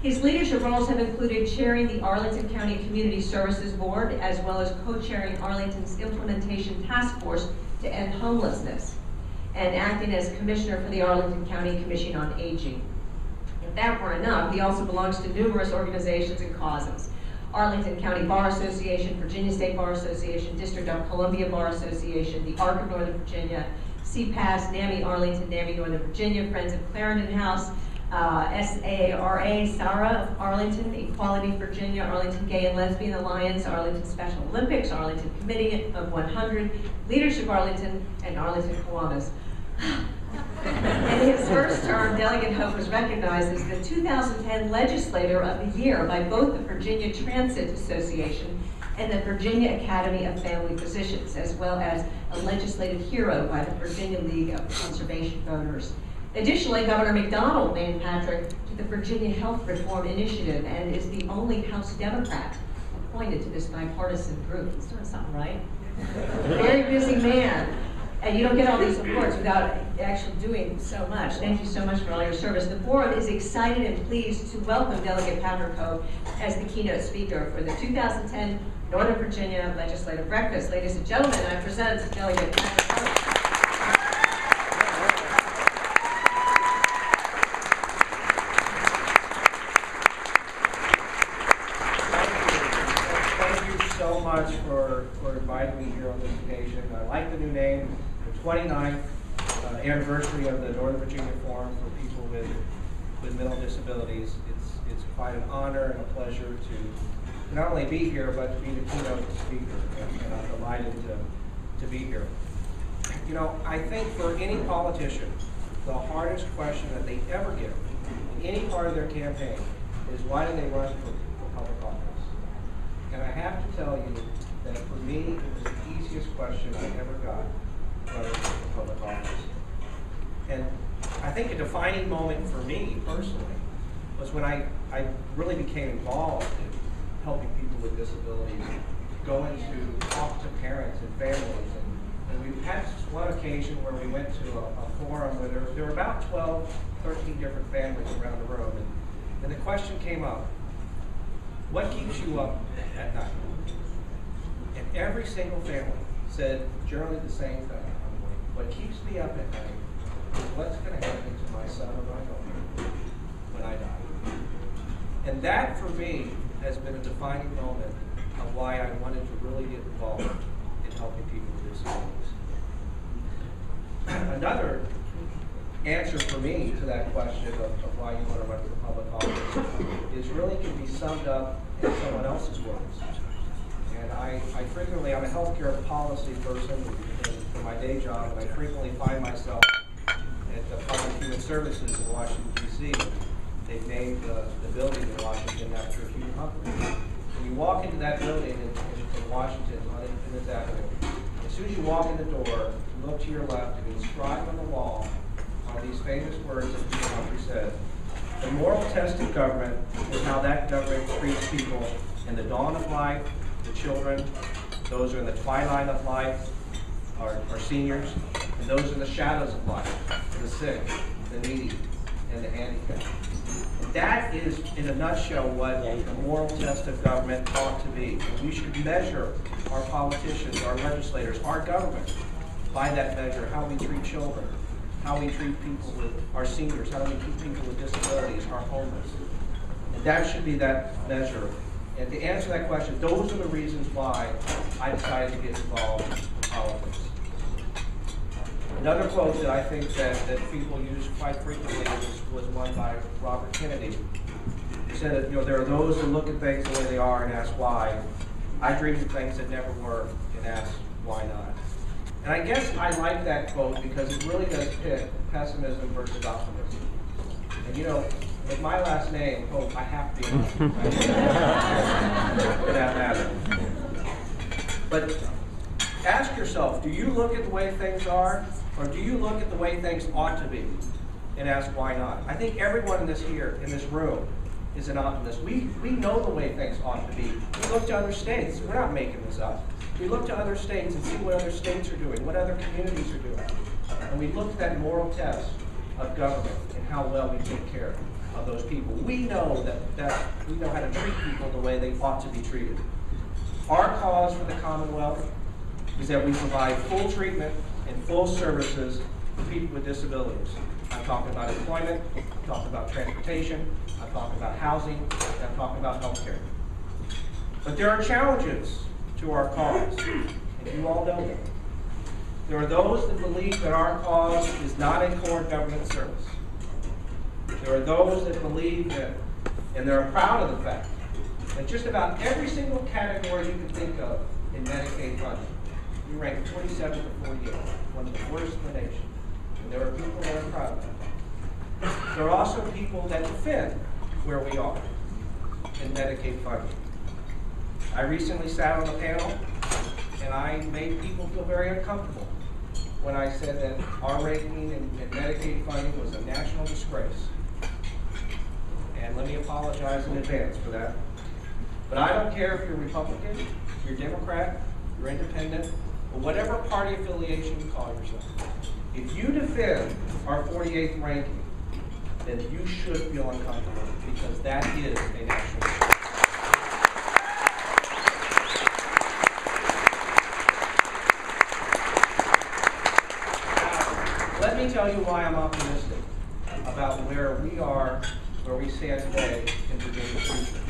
His leadership roles have included chairing the Arlington County Community Services Board, as well as co-chairing Arlington's Implementation Task Force to End Homelessness, and acting as commissioner for the Arlington County Commission on Aging. If that were enough, he also belongs to numerous organizations and causes. Arlington County Bar Association, Virginia State Bar Association, District of Columbia Bar Association, the ARC of Northern Virginia, CPAS, NAMI Arlington, NAMI Northern Virginia, Friends of Clarendon House, SARA, SARA of Arlington, Equality Virginia, Arlington Gay and Lesbian Alliance, Arlington Special Olympics, Arlington Committee of 100, Leadership Arlington, and Arlington Kiwanis. In his first term, Delegate Hope was recognized as the 2010 Legislator of the Year by both the Virginia Transit Association and the Virginia Academy of Family Physicians, as well as a legislative hero by the Virginia League of Conservation Voters. Additionally, Governor McDonald named Patrick to the Virginia Health Reform Initiative and is the only House Democrat appointed to this bipartisan group. He's doing something right. Very busy man. And you don't get all these awards without actually doing so much. Thank you so much for all your service. The forum is excited and pleased to welcome Delegate Patrick Hope as the keynote speaker for the 2010 Northern Virginia Legislative Breakfast. Ladies and gentlemen, I present Delegate Patrick Hope. For inviting me here on this occasion. I like the new name, the 29th anniversary of the Northern Virginia Forum for people with mental disabilities. It's quite an honor and a pleasure to not only be here, but to be the keynote speaker, and I'm delighted to be here. You know, I think for any politician, the hardest question that they ever get in any part of their campaign is, why do they run for public office? And I have to tell you that for me, it was the easiest question I ever got running for public office. And I think a defining moment for me personally was when I really became involved in helping people with disabilities, going to talk to parents and families. And we had one occasion where we went to a forum where there were about 12, 13 different families around the room. And the question came up, what keeps you up at night? And every single family said generally the same thing. What keeps me up at night is what's going to happen to my son or my daughter when I die. And that, for me, has been a defining moment of why I wanted to really get involved in helping people with disabilities. Another answer for me to that question of why you want to run for public office is really can be summed up in someone else's words. And I frequently, I'm a healthcare policy person for my day job, and I frequently find myself at the Department of Human Services in Washington, D.C. They've named the building in Washington after Hugh Humphrey. When you walk into that building in Washington on Independence Avenue, as soon as you walk in the door, you look to your left, and inscribed on the wall are these famous words that Hugh Humphrey said: "The moral test of government is how that government treats people in the dawn of life, the children, those who are in the twilight of life, our seniors, and those in the shadows of life, the sick, the needy, and the handicapped." And that is, in a nutshell, what the moral test of government ought to be. And we should measure our politicians, our legislators, our government by that measure: how we treat children, how we treat people with our seniors, how we treat people with disabilities, our homeless. And that should be that measure. And to answer that question, those are the reasons why I decided to get involved in politics. Another quote that I think that people use quite frequently was one by Robert Kennedy. He said that, you know, there are those who look at things the way they are and ask why. I dream of things that never were and ask why not. And I guess I like that quote because it really does pit pessimism versus optimism. And you know, with my last name, Hope, I have to be an optimist. For that matter. But ask yourself, do you look at the way things are, or do you look at the way things ought to be and ask why not? I think everyone in this room is an optimist. We know the way things ought to be. We look to other states. We're not making this up. We look to other states and see what other states are doing, what other communities are doing. And we look at that moral test of government and how well we take care of those people. We know that we know how to treat people the way they ought to be treated. Our cause for the Commonwealth is that we provide full treatment and full services for people with disabilities. I'm talking about employment, I'm talking about transportation, I'm talking about housing, and I'm talking about health care. But there are challenges to our cause, and you all know them. There are those that believe that our cause is not a core government service. There are those that believe that, and they're proud of the fact, that just about every single category you can think of in Medicaid funding, we rank 27 to 48, one of the worst in the nation. And there are people that are proud of that. There are also people that defend where we are in Medicaid funding. I recently sat on a panel, and I made people feel very uncomfortable when I said that our ranking in Medicaid funding was a national disgrace. And let me apologize in advance for that. But I don't care if you're Republican, you're Democrat, you're independent, or whatever party affiliation you call yourself. If you defend our 48th ranking, then you should feel uncomfortable, because that is a national disgrace. Let me tell you why I'm optimistic about where we are, where we stand today in Virginia's future.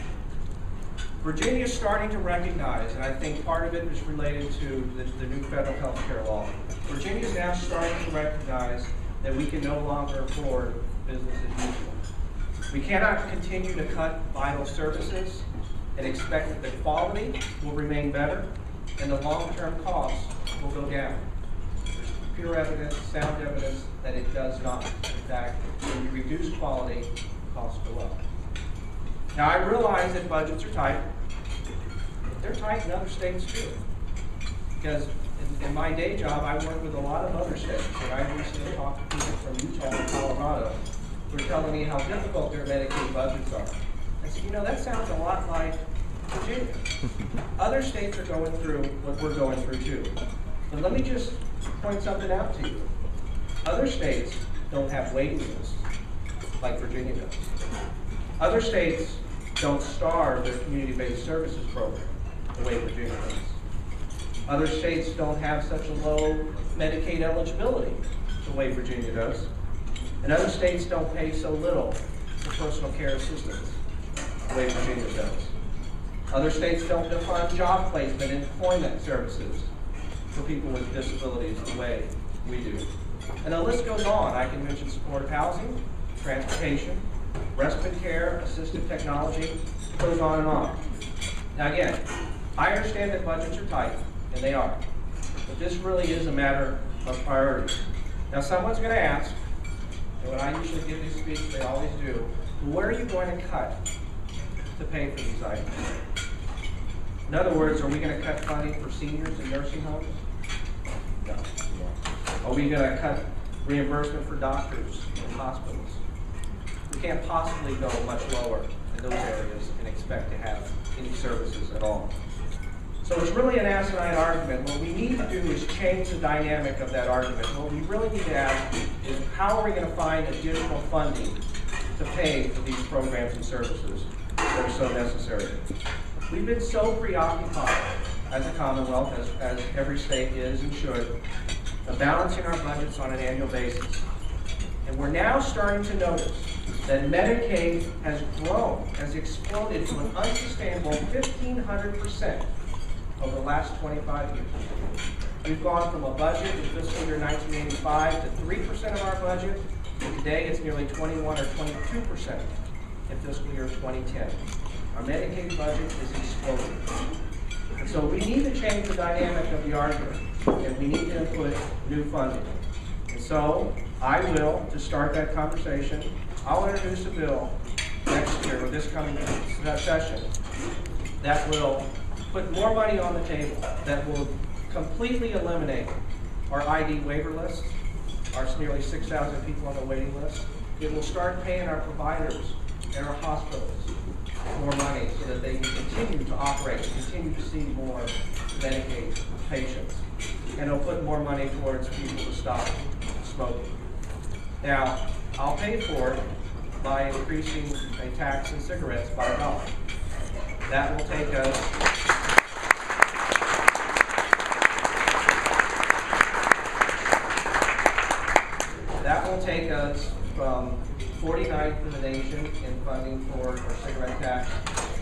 Virginia is starting to recognize, and I think part of it is related to the new federal health care law. Virginia is now starting to recognize that we can no longer afford business as usual. We cannot continue to cut vital services and expect that the quality will remain better and the long-term costs will go down. Pure evidence, sound evidence that it does not. In fact, when you reduce quality, costs go up. Now, I realize that budgets are tight. They're tight in other states too. Because in my day job, I work with a lot of other states. And I recently talked to people from Utah and Colorado who are telling me how difficult their Medicaid budgets are. I said, you know, that sounds a lot like Virginia. Other states are going through what we're going through too. But let me just point something out to you. Other states don't have waiting lists like Virginia does. Other states don't starve their community-based services program the way Virginia does. Other states don't have such a low Medicaid eligibility the way Virginia does. And other states don't pay so little for personal care assistance the way Virginia does. Other states don't defund job placement and employment services for people with disabilities the way we do. And the list goes on. I can mention supportive housing, transportation, respite care, assistive technology, it goes on and on. Now again, I understand that budgets are tight, and they are. But this really is a matter of priorities. Now someone's going to ask, and when I usually give these speeches, they always do, where are you going to cut to pay for these items? In other words, are we going to cut funding for seniors in nursing homes? No. Are we going to cut reimbursement for doctors in hospitals? We can't possibly go much lower in those areas and expect to have any services at all. So it's really an asinine argument. What we need to do is change the dynamic of that argument. What we really need to ask is, how are we going to find additional funding to pay for these programs and services that are so necessary? We've been so preoccupied as a Commonwealth, as every state is and should, of balancing our budgets on an annual basis. And we're now starting to notice that Medicaid has grown, has exploded to an unsustainable 1,500% over the last 25 years. We've gone from a budget in fiscal year 1985 to 3% of our budget, and today it's nearly 21 or 22% in fiscal year 2010. Our Medicaid budget is exploding. And so we need to change the dynamic of the argument, and we need to input new funding. And so I will, to start that conversation, I'll introduce a bill next year, or this coming session, that will put more money on the table, that will completely eliminate our ID waiver list, our nearly 6,000 people on the waiting list. It will start paying our providers and our hospitals more money so that they can continue to operate, continue to see more Medicaid patients. And it'll put more money towards people to stop smoking. Now, I'll pay for it by increasing a tax on cigarettes by $1. That will take us from 49th in the nation in funding for cigarette tax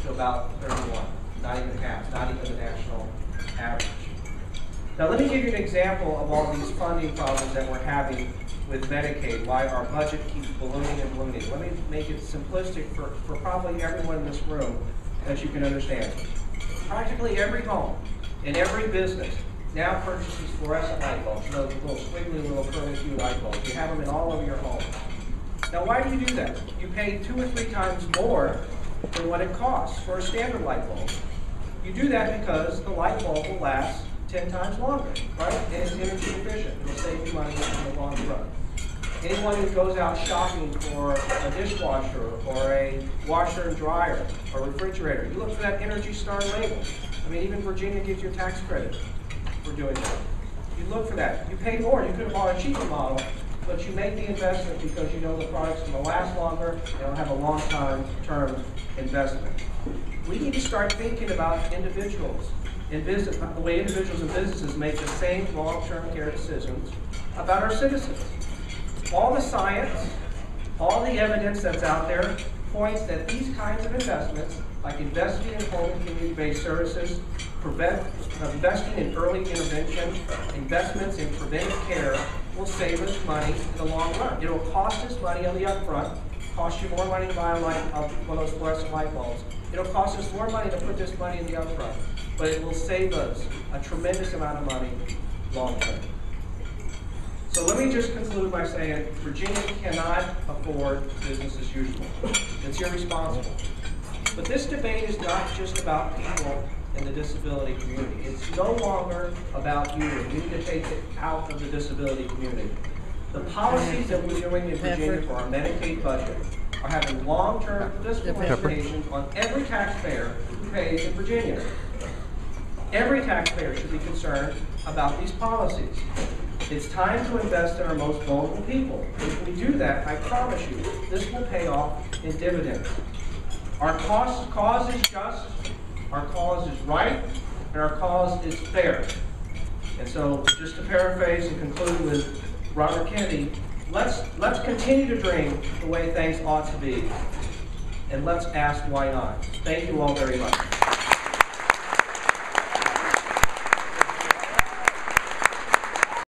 to about 31, not even half, not even the national average. Now let me give you an example of all these funding problems that we're having with Medicaid, why our budget keeps ballooning and ballooning. Let me make it simplistic for probably everyone in this room that you can understand. Practically every home and every business now purchases fluorescent light bulbs, those little squiggly little curly Q light bulbs. You have them in all of your homes. Now why do you do that? You pay 2 or 3 times more than what it costs for a standard light bulb. You do that because the light bulb will last 10 times longer, right? And it's energy efficient. It'll save you money in the long run. Anyone who goes out shopping for a dishwasher or a washer and dryer or refrigerator, you look for that Energy Star label. I mean, even Virginia gives you a tax credit for doing that. You look for that. You pay more. You could have bought a cheaper model, but you make the investment because you know the product's going to last longer and it'll have a long-term investment. We need to start thinking about individuals in business, the way individuals and businesses make the same long-term care decisions about our citizens. All the science, all the evidence that's out there points that these kinds of investments, like investing in home and community-based services, investing in early intervention, investments in preventive care, will save us money in the long run. It will cost us money on the upfront, cost you more money to buy one of those fluorescent light bulbs. It'll cost us more money to put this money in the upfront, but it will save us a tremendous amount of money long term. So let me just conclude by saying Virginia cannot afford business as usual. It's irresponsible. But this debate is not just about people in the disability community. It's no longer about you. We need to take it out of the disability community. The policies that we're doing in Virginia for our Medicaid budget are having long-term fiscal implications on every taxpayer who pays in Virginia. Every taxpayer should be concerned about these policies. It's time to invest in our most vulnerable people. If we do that, I promise you, this will pay off in dividends. Our cause is just, our cause is right, and our cause is fair. And so, just to paraphrase and conclude with Robert Kennedy, let's continue to dream the way things ought to be, and let's ask why not. Thank you all very much.